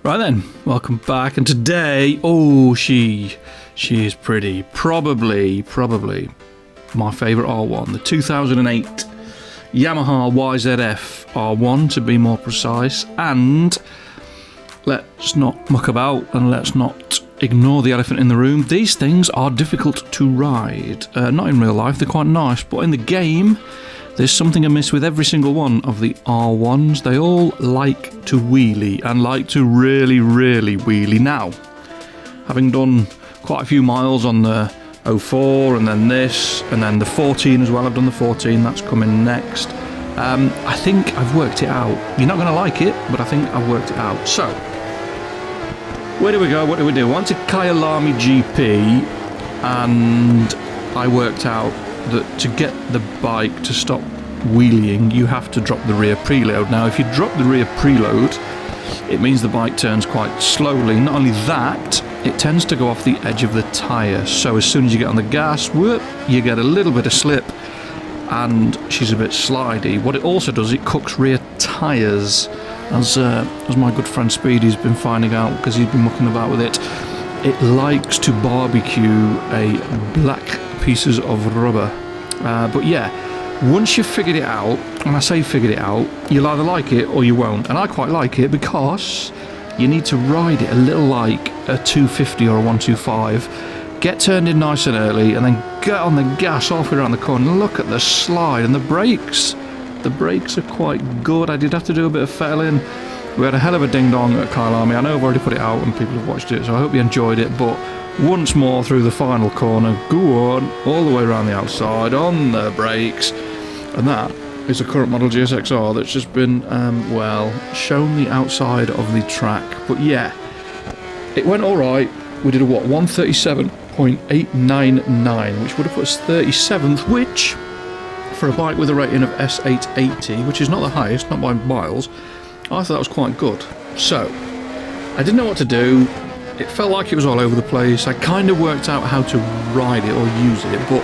Right then, welcome back, and today, oh, she is pretty. Probably my favourite R1, the 2008 Yamaha YZF-R1 to be more precise, and let's not muck about and let's not ignore the elephant in the room. These things are difficult to ride. Not in real life, they're quite nice, but in the game, there's something amiss with every single one of the R1s. They all like to wheelie, and like to really wheelie. Now, having done quite a few miles on the 04 and then this, and then the 14 as well, I've done the 14, that's coming next. I think I've worked it out. You're not going to like it, but I think I've worked it out. So, where do we go? What do we do? I went to Imola GP, and I worked out that to get the bike to stop wheeling, you have to drop the rear preload. Now, if you drop the rear preload, it means the bike turns quite slowly. Not only that, it tends to go off the edge of the tyre. So as soon as you get on the gas, whoop, you get a little bit of slip, and she's a bit slidey. What it also does, it cooks rear tyres, as my good friend Speedy's been finding out because he's been mucking about with it. It likes to barbecue a black pieces of rubber. But yeah, once you've figured it out, and I say figured it out, you'll either like it or you won't. And I quite like it because you need to ride it a little like a 250 or a 125. Get turned in nice and early, and then get on the gas halfway around the corner. Look at the slide and the brakes. The brakes are quite good. I did have to do a bit of fettling. We had a hell of a ding-dong at Kyle Army. I know I've already put it out and people have watched it, so I hope you enjoyed it. But once more through the final corner, go on, all the way around the outside, on the brakes. And that is a current model GSXR that's just been, shown the outside of the track. But yeah, it went alright. We did a 137.899, which would have put us 37th, which, for a bike with a rating of S880, which is not the highest, not by miles, I thought that was quite good. So, I didn't know what to do. It felt like it was all over the place. I kind of worked out how to ride it or use it, but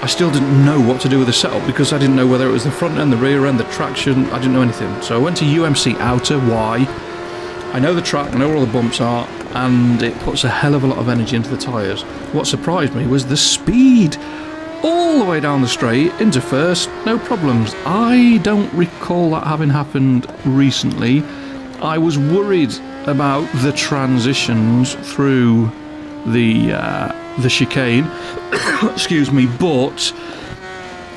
I still didn't know what to do with the setup because I didn't know whether it was the front end, the rear end, the traction. I didn't know anything. So I went to UMC Outer. Why? I know the track, I know where all the bumps are, and it puts a hell of a lot of energy into the tyres. What surprised me was the speed. All the way down the straight, into first, no problems. I don't recall that having happened recently. I was worried about the transitions through the chicane, excuse me, but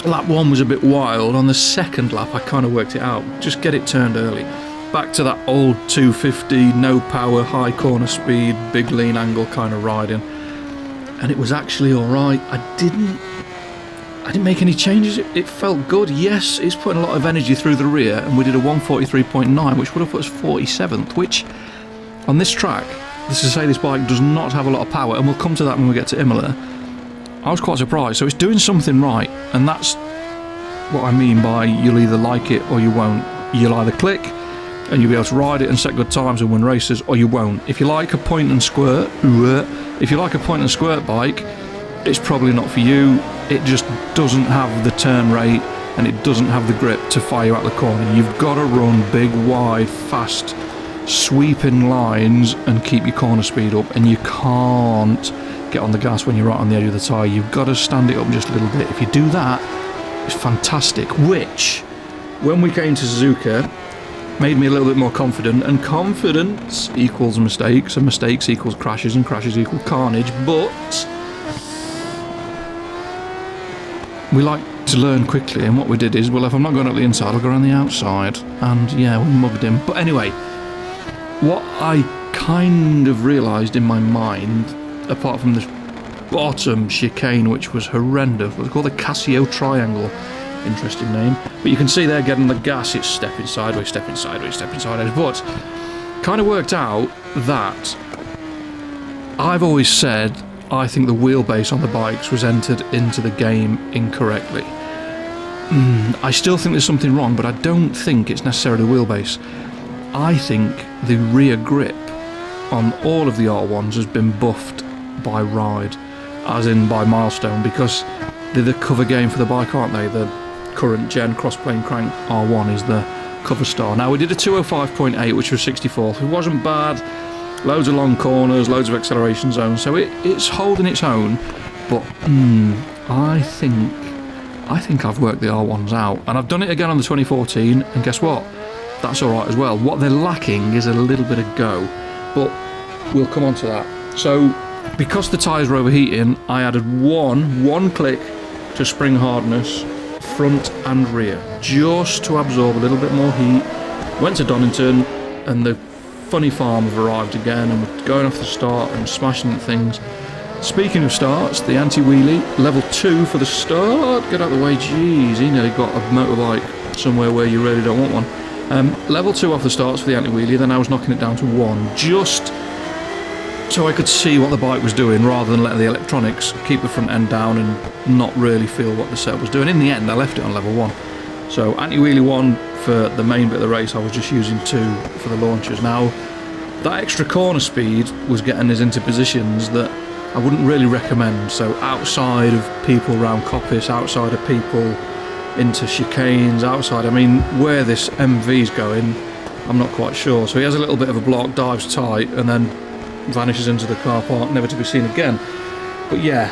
lap one was a bit wild. On the second lap, I kind of worked it out. Just get it turned early. Back to that old 250, no power, high corner speed, big lean angle kind of riding. And it was actually alright. I didn't make any changes. It felt good. Yes, it's putting a lot of energy through the rear, and we did a 143.9, which would have put us 47th, which, on this track, this is to say this bike does not have a lot of power, and we'll come to that when we get to Imola. I was quite surprised. So it's doing something right, and that's what I mean by you'll either like it or you won't. You'll either click, and you'll be able to ride it and set good times and win races, or you won't. If you like a point and squirt, bike, it's probably not for you. It just doesn't have the turn rate, and it doesn't have the grip to fire you out the corner. You've got to run big, wide, fast, sweeping lines and keep your corner speed up, and you can't get on the gas when you're right on the edge of the tyre. You've got to stand it up just a little bit. If you do that, it's fantastic, which, when we came to Suzuka, made me a little bit more confident, and confidence equals mistakes, and mistakes equals crashes, and crashes equal carnage, but we like to learn quickly, and what we did is, well, if I'm not going up the inside, I'll go around the outside, and yeah, we mugged him. But anyway, what I kind of realised in my mind, apart from this bottom chicane, which was horrendous, was called the Casio Triangle. Interesting name. But you can see there, getting the gas, it's stepping sideways, stepping sideways, stepping sideways. But kind of worked out that I've always said I think the wheelbase on the bikes was entered into the game incorrectly. I still think there's something wrong, but I don't think it's necessarily the wheelbase. I think the rear grip on all of the R1s has been buffed by Ride, as in by Milestone, because they're the cover game for the bike, aren't they? The current gen cross-plane crank R1 is the cover star. Now we did a 205.8, which was 64th. It wasn't bad. Loads of long corners, loads of acceleration zones, so it's holding its own. But I think I've worked the R1s out, and I've done it again on the 2014. And guess what? That's all right as well. What they're lacking is a little bit of go, but we'll come on to that. So because the tyres were overheating, I added one click to spring hardness, front and rear, just to absorb a little bit more heat. Went to Donington, and the funny farm have arrived again, and we're going off the start and smashing at things. Speaking of starts, the anti-wheelie, level 2 for the start. Get out of the way, jeez, he nearly got a motorbike somewhere where you really don't want one. Level 2 off the starts for the anti-wheelie, then I was knocking it down to 1, just so I could see what the bike was doing, rather than letting the electronics keep the front end down and not really feel what the setup was doing. In the end, I left it on level 1. So anti-wheelie 1 for the main bit of the race, I was just using 2 for the launches. Now, that extra corner speed was getting us into positions that I wouldn't really recommend. So outside of people round Coppice, outside of people into chicanes, outside, I mean, where this MV's going, I'm not quite sure. So he has a little bit of a block, dives tight, and then vanishes into the car park, never to be seen again. But yeah,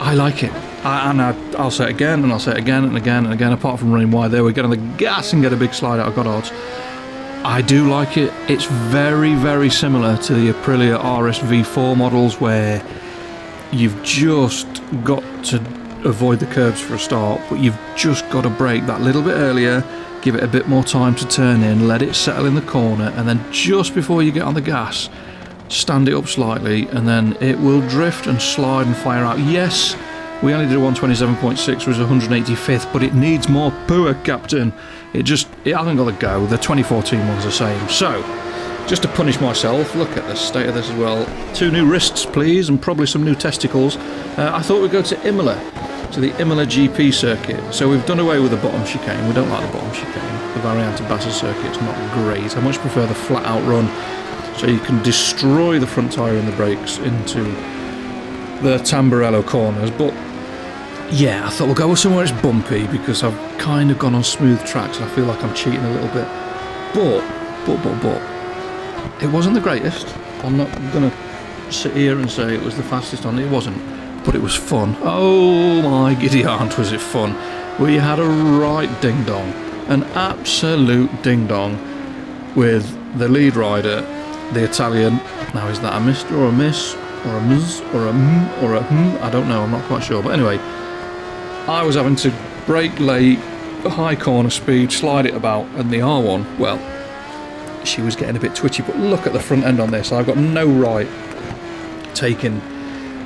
I like it. I'll say it again, and I'll say it again and again and again, apart from running wide there, we get on the gas and get a big slide out of Goddard's. I do like it. It's very, very similar to the Aprilia RS-V4 models, where you've just got to avoid the curbs for a start, but you've just got to brake that little bit earlier, give it a bit more time to turn in, let it settle in the corner, and then just before you get on the gas, stand it up slightly, and then it will drift and slide and fire out. Yes, we only did a 127.6, which was 185th, but it needs more power, Captain. It hasn't got to go. The 2014 one's the same. So, just to punish myself, look at the state of this as well. 2 new wrists, please, and probably some new testicles. I thought we'd go to Imola, to the Imola GP circuit. So we've done away with the bottom chicane. We don't like the bottom chicane. The Variante Bassa circuit's not great. I much prefer the flat out run, so you can destroy the front tyre and the brakes into the Tamburello corners. But yeah, I thought we'll go somewhere it's bumpy, because I've kind of gone on smooth tracks and I feel like I'm cheating a little bit. But it wasn't the greatest. I'm not going to sit here and say it was the fastest on it. It wasn't, but it was fun. Oh my giddy aunt, was it fun. We had a right ding-dong, an absolute ding-dong, with the lead rider, the Italian. Now, is that a Mr. or a Miss, or a Ms, or a M, or a I don't know, I'm not quite sure. But anyway, I was having to brake late, high corner speed, slide it about, and the R1, well, she was getting a bit twitchy. But look at the front end on this. I've got no right taking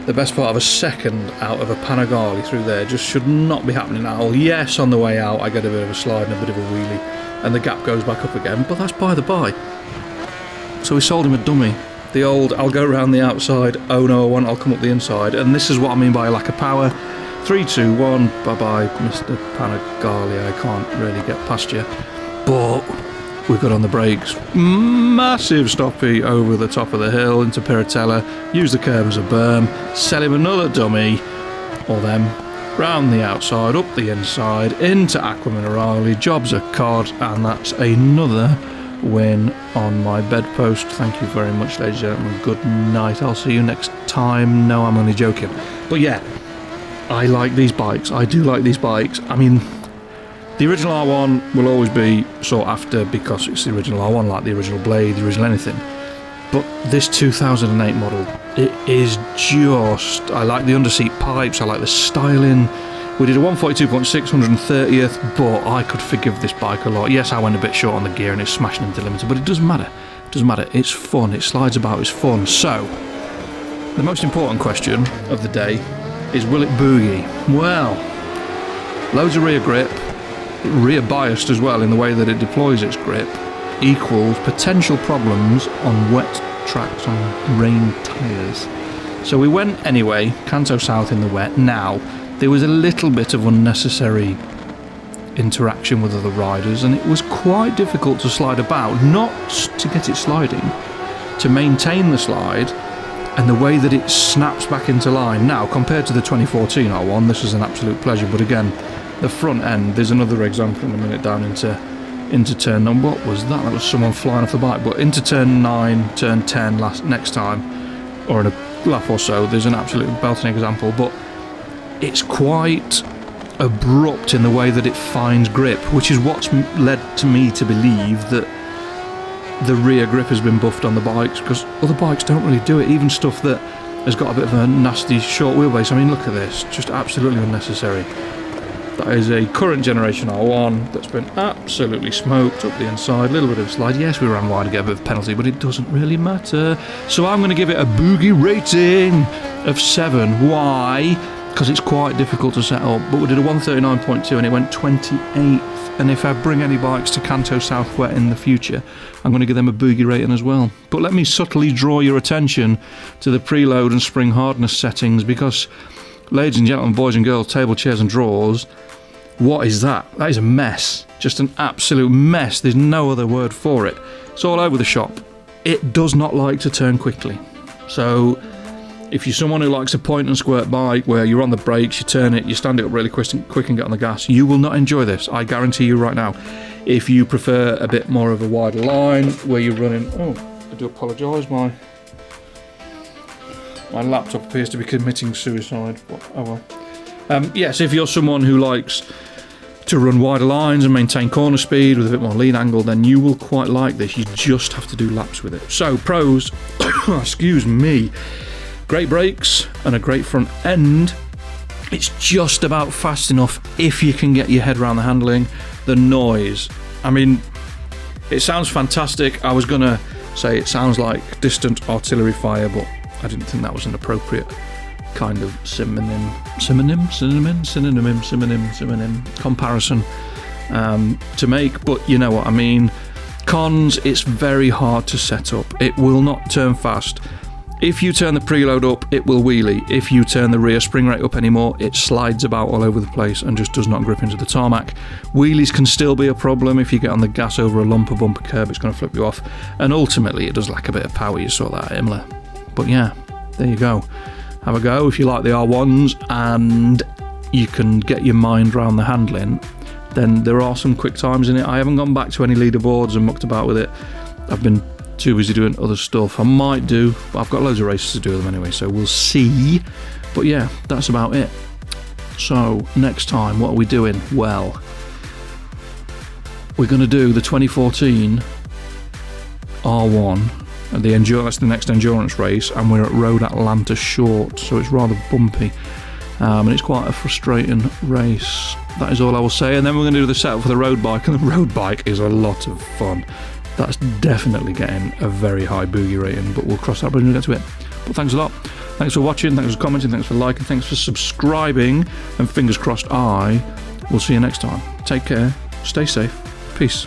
the best part of a second out of a Panigale through there. Just should not be happening at all. Yes, on the way out I get a bit of a slide and a bit of a wheelie, and the gap goes back up again, but that's by the by. So we sold him a dummy. The old, I'll go around the outside, oh no I won't, I'll come up the inside. And this is what I mean by a lack of power. 3, 2, 1, bye-bye, Mr. Panigale, I can't really get past you. But we got on the brakes, massive stoppy over the top of the hill into Piratella, use the curb as a berm, sell him another dummy, or them, round the outside, up the inside, into Aqua Minerale, jobs a cod, and that's another win on my bedpost. Thank you very much, ladies and gentlemen. Good night. I'll see you next time. No, I'm only joking. But yeah, I like these bikes. I do like these bikes. I mean, the original R1 will always be sought after because it's the original R1, like the original Blade, the original anything. But this 2008 model, it is just, I like the underseat pipes, I like the styling. We did a 142.6, 130th, but I could forgive this bike a lot. Yes, I went a bit short on the gear and it's smashing into the limiter, but it doesn't matter. It doesn't matter. It's fun. It slides about. It's fun. So, the most important question of the day is, will it boogie? Well, loads of rear grip, rear biased as well in the way that it deploys its grip, equals potential problems on wet tracks on rain tyres. So we went anyway, Canto South in the wet. Now, there was a little bit of unnecessary interaction with other riders, and it was quite difficult to slide about, not to get it sliding, to maintain the slide, and the way that it snaps back into line. Now, compared to the 2014 R1, this is an absolute pleasure, but again, the front end, there's another example in a minute down into turn 9. What was that? That was someone flying off the bike, but into turn 9, turn 10 next time, or in a lap or so, there's an absolute belting example, but it's quite abrupt in the way that it finds grip, which is what's led to me to believe that the rear grip has been buffed on the bikes, because other bikes don't really do it, even stuff that has got a bit of a nasty short wheelbase. I mean, look at this, just absolutely unnecessary. That is a current generation R1 that's been absolutely smoked up the inside, a little bit of a slide. Yes, we ran wide to get a bit of penalty, but it doesn't really matter. So I'm going to give it a boogie rating of 7. Why? Because it's quite difficult to set up, but we did a 139.2 and it went 28th. And if I bring any bikes to Kanto Southwest in the future, I'm going to give them a boogie rating as well. But let me subtly draw your attention to the preload and spring hardness settings, because, ladies and gentlemen, boys and girls, table, chairs and drawers, what is that? That is a mess. Just an absolute mess. There's no other word for it. It's all over the shop. It does not like to turn quickly. So if you're someone who likes a point and squirt bike where you're on the brakes, you turn it, you stand it up really quick and get on the gas, you will not enjoy this. I guarantee you right now. If you prefer a bit more of a wider line where you're running... Oh, I do apologise. My laptop appears to be committing suicide. Oh well. Yes, if you're someone who likes to run wider lines and maintain corner speed with a bit more lean angle, then you will quite like this. You just have to do laps with it. So, pros, excuse me, great brakes and a great front end. It's just about fast enough if you can get your head around the handling. The noise, I mean, it sounds fantastic. I was going to say it sounds like distant artillery fire, but I didn't think that was an appropriate kind of synonym comparison to make, but you know what I mean. Cons, it's very hard to set up. It will not turn fast. If you turn the preload up, it will wheelie. If you turn the rear spring rate up anymore, it slides about all over the place and just does not grip into the tarmac. Wheelies can still be a problem. If you get on the gas over a lump or bumper curb, it's going to flip you off, and ultimately it does lack a bit of power. You saw that at Imola. But yeah, there you go. Have a go if you like the R1s and you can get your mind around the handling. Then there are some quick times in it. I haven't gone back to any leaderboards and mucked about with it. I've been too busy doing other stuff. I might do, but I've got loads of races to do with them anyway, so we'll see. But yeah, that's about it. So next time, what are we doing? Well, we're going to do the 2014 R1. That's the next endurance race, and we're at Road Atlanta Short, so it's rather bumpy, and it's quite a frustrating race. That is all I will say. And then we're going to do the setup for the road bike, and the road bike is a lot of fun. That's definitely getting a very high boogie rating, but we'll cross that bridge when we get to it. But thanks a lot. Thanks for watching, thanks for commenting, thanks for liking, thanks for subscribing, and fingers crossed I will see you next time. Take care, stay safe, peace.